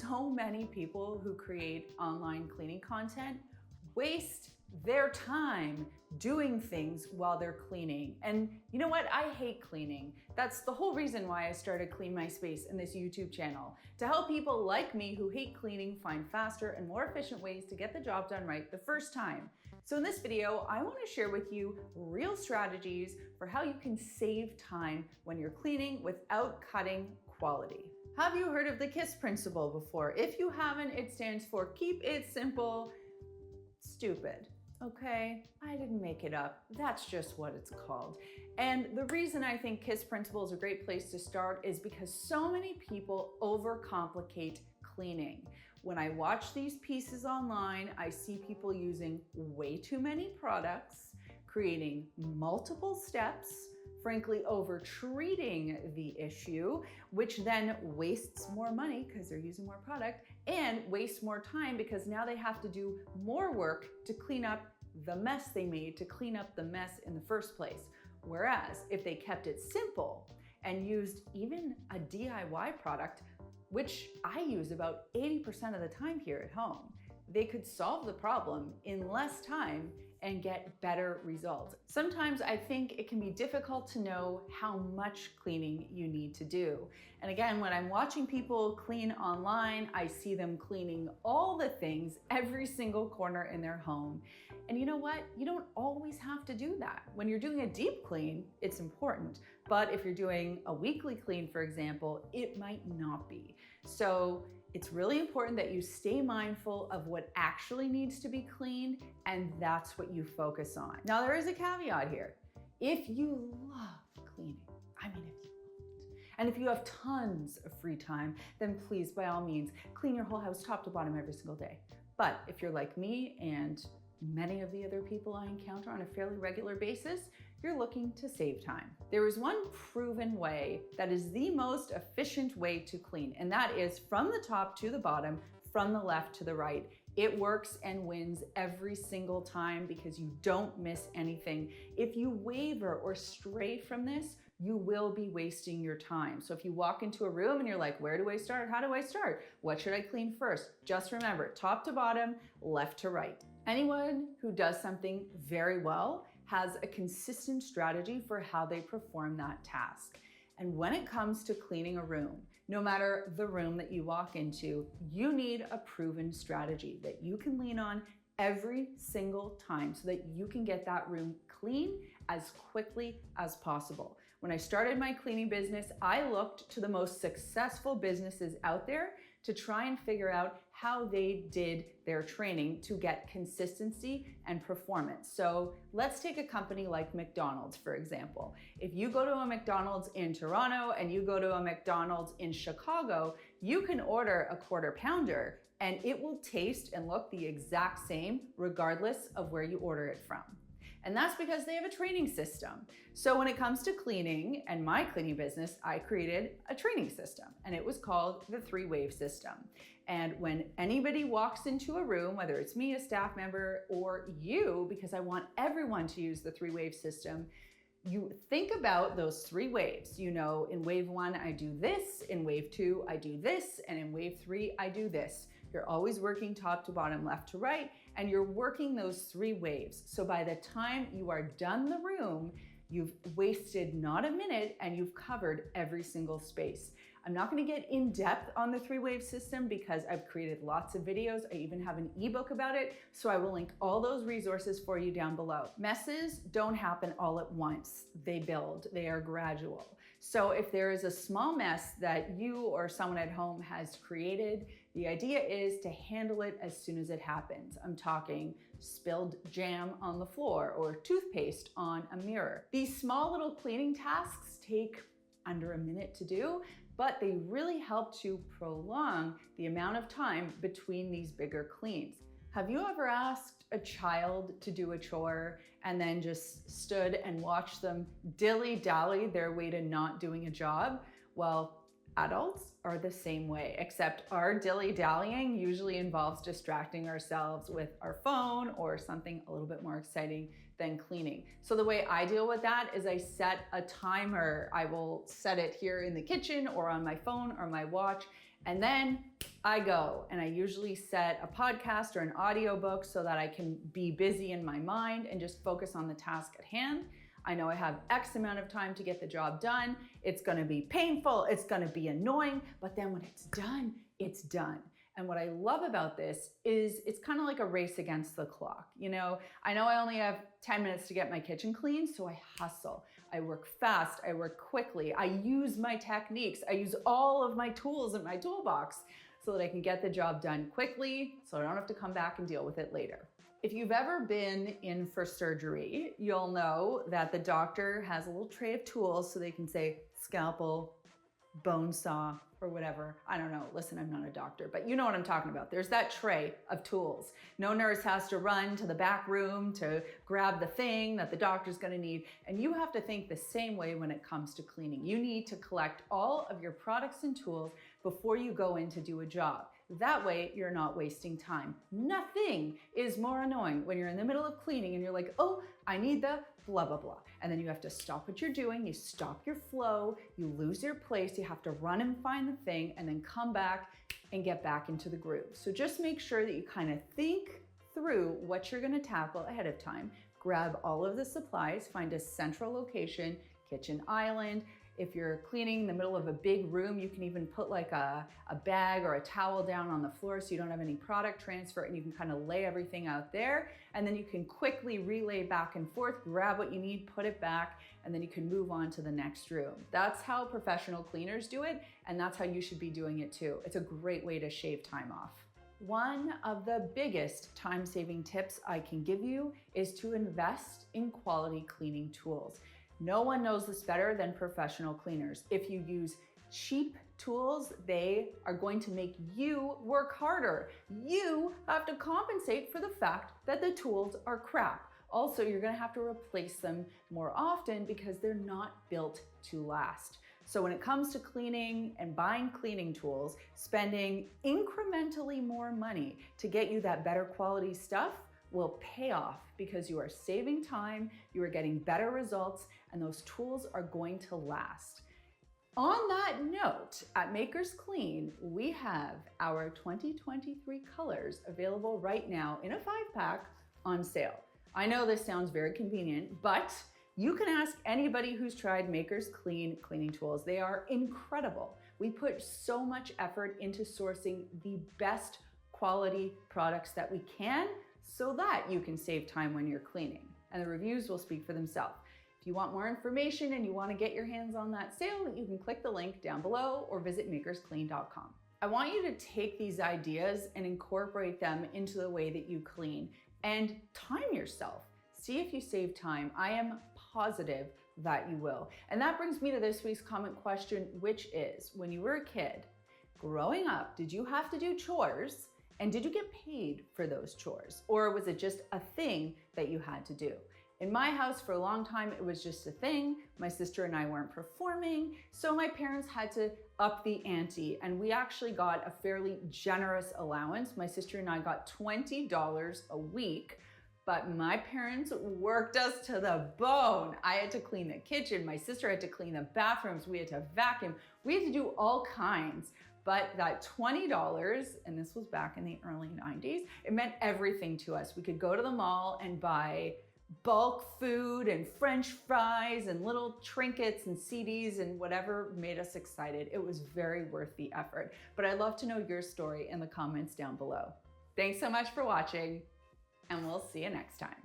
So many people who create online cleaning content waste their time doing things while they're cleaning. And you know what? I hate cleaning. That's the whole reason why I started Clean My Space in this YouTube channel, to help people like me who hate cleaning find faster and more efficient ways to get the job done right the first time. So in this video, I want to share with you real strategies for how you can save time when you're cleaning without cutting quality. Have you heard of the KISS principle before? If you haven't, it stands for keep it simple, stupid. Okay, I didn't make it up. That's just what it's called. And the reason I think KISS principle is a great place to start is because so many people overcomplicate cleaning. When I watch these pieces online, I see people using way too many products, creating multiple steps, frankly over-treating the issue, which then wastes more money because they're using more product, and wastes more time because now they have to do more work to clean up the mess they made, to clean up the mess in the first place. Whereas if they kept it simple and used even a DIY product, which I use about 80% of the time here at home, they could solve the problem in less time and get better results. Sometimes I think it can be difficult to know how much cleaning you need to do. And again, when I'm watching people clean online, I see them cleaning all the things, every single corner in their home. And you know what? You don't always have to do that. When you're doing a deep clean, it's important. But if you're doing a weekly clean, for example, it might not be. So it's really important that you stay mindful of what actually needs to be cleaned, and that's what you focus on. Now, there is a caveat here. If you love cleaning, if you love it, and if you have tons of free time, then please, by all means, clean your whole house top to bottom every single day. But if you're like me and many of the other people I encounter on a fairly regular basis, you're looking to save time. There is one proven way that is the most efficient way to clean, and that is from the top to the bottom, from the left to the right. It works and wins every single time because you don't miss anything. If you waver or stray from this, you will be wasting your time. So if you walk into a room and you're like, where do I start? How do I start? What should I clean first? Just remember, top to bottom, left to right. Anyone who does something very well has a consistent strategy for how they perform that task. And when it comes to cleaning a room, no matter the room that you walk into, you need a proven strategy that you can lean on every single time so that you can get that room clean as quickly as possible. When I started my cleaning business, I looked to the most successful businesses out there to try and figure out how they did their training to get consistency and performance. So let's take a company like McDonald's, for example. If you go to a McDonald's in Toronto and you go to a McDonald's in Chicago, you can order a quarter pounder and it will taste and look the exact same regardless of where you order it from. And that's because they have a training system. So when it comes to cleaning and my cleaning business, I created a training system and it was called the 3-wave system. And when anybody walks into a room, whether it's me, a staff member, or you, because I want everyone to use the 3-wave system, you think about those 3 waves. You know, in wave 1, I do this, in wave 2, I do this, and in wave 3, I do this. You're always working top to bottom, left to right, and you're working those 3 waves. So by the time you are done the room, you've wasted not a minute and you've covered every single space. I'm not going to get in depth on the 3-wave system because I've created lots of videos. I even have an ebook about it. So I will link all those resources for you down below. Messes don't happen all at once. They build, they are gradual. So if there is a small mess that you or someone at home has created, the idea is to handle it as soon as it happens. I'm talking spilled jam on the floor or toothpaste on a mirror. These small little cleaning tasks take under a minute to do, but they really help to prolong the amount of time between these bigger cleans. Have you ever asked a child to do a chore and then just stood and watched them dilly-dally their way to not doing a job? Well, adults are the same way, except our dilly-dallying usually involves distracting ourselves with our phone or something a little bit more exciting than cleaning. So the way I deal with that is I set a timer. I will set it here in the kitchen or on my phone or my watch, And then I go, and I usually set a podcast or an audiobook so that I can be busy in my mind and just focus on the task at hand. I know I have X amount of time to get the job done. It's gonna be painful, it's gonna be annoying, but then when it's done, it's done. And what I love about this is it's kind of like a race against the clock. You know I only have 10 minutes to get my kitchen clean, so I hustle. I work fast, I work quickly, I use my techniques, I use all of my tools in my toolbox so that I can get the job done quickly so I don't have to come back and deal with it later. If you've ever been in for surgery, you'll know that the doctor has a little tray of tools so they can say scalpel, bone saw, or whatever. I don't know. Listen, I'm not a doctor, but you know what I'm talking about. There's that tray of tools. No nurse has to run to the back room to grab the thing that the doctor's going to need. And you have to think the same way when it comes to cleaning. You need to collect all of your products and tools before you go in to do a job. That way, you're not wasting time. Nothing is more annoying when you're in the middle of cleaning and you're like, oh, I need the blah, blah, blah. And then you have to stop what you're doing, you stop your flow, you lose your place, you have to run and find the thing and then come back and get back into the groove. So just make sure that you kind of think through what you're gonna tackle ahead of time. Grab all of the supplies, find a central location, kitchen island. If you're cleaning in the middle of a big room, you can even put like a bag or a towel down on the floor so you don't have any product transfer, and you can kind of lay everything out there. And then you can quickly relay back and forth, grab what you need, put it back, and then you can move on to the next room. That's how professional cleaners do it, and that's how you should be doing it too. It's a great way to shave time off. One of the biggest time-saving tips I can give you is to invest in quality cleaning tools. No one knows this better than professional cleaners. If you use cheap tools, they are going to make you work harder. You have to compensate for the fact that the tools are crap. Also, you're gonna have to replace them more often because they're not built to last. So when it comes to cleaning and buying cleaning tools, spending incrementally more money to get you that better quality stuff will pay off because you are saving time, you are getting better results, and those tools are going to last. On that note, at Makers Clean, we have our 2023 colors available right now in a 5-pack on sale. I know this sounds very convenient, but you can ask anybody who's tried Makers Clean cleaning tools. They are incredible. We put so much effort into sourcing the best quality products that we can so that you can save time when you're cleaning. And the reviews will speak for themselves. If you want more information and you want to get your hands on that sale, you can click the link down below or visit makersclean.com. I want you to take these ideas and incorporate them into the way that you clean and time yourself. See if you save time. I am positive that you will. And that brings me to this week's comment question, which is, when you were a kid, growing up, did you have to do chores? And did you get paid for those chores? Or was it just a thing that you had to do? In my house, for a long time, it was just a thing. My sister and I weren't performing, so my parents had to up the ante, and we actually got a fairly generous allowance. My sister and I got $20 a week, but my parents worked us to the bone. I had to clean the kitchen. My sister had to clean the bathrooms. We had to vacuum. We had to do all kinds. But that $20, and this was back in the early 90s, it meant everything to us. We could go to the mall and buy bulk food and French fries and little trinkets and CDs and whatever made us excited. It was very worth the effort. But I'd love to know your story in the comments down below. Thanks so much for watching, and we'll see you next time.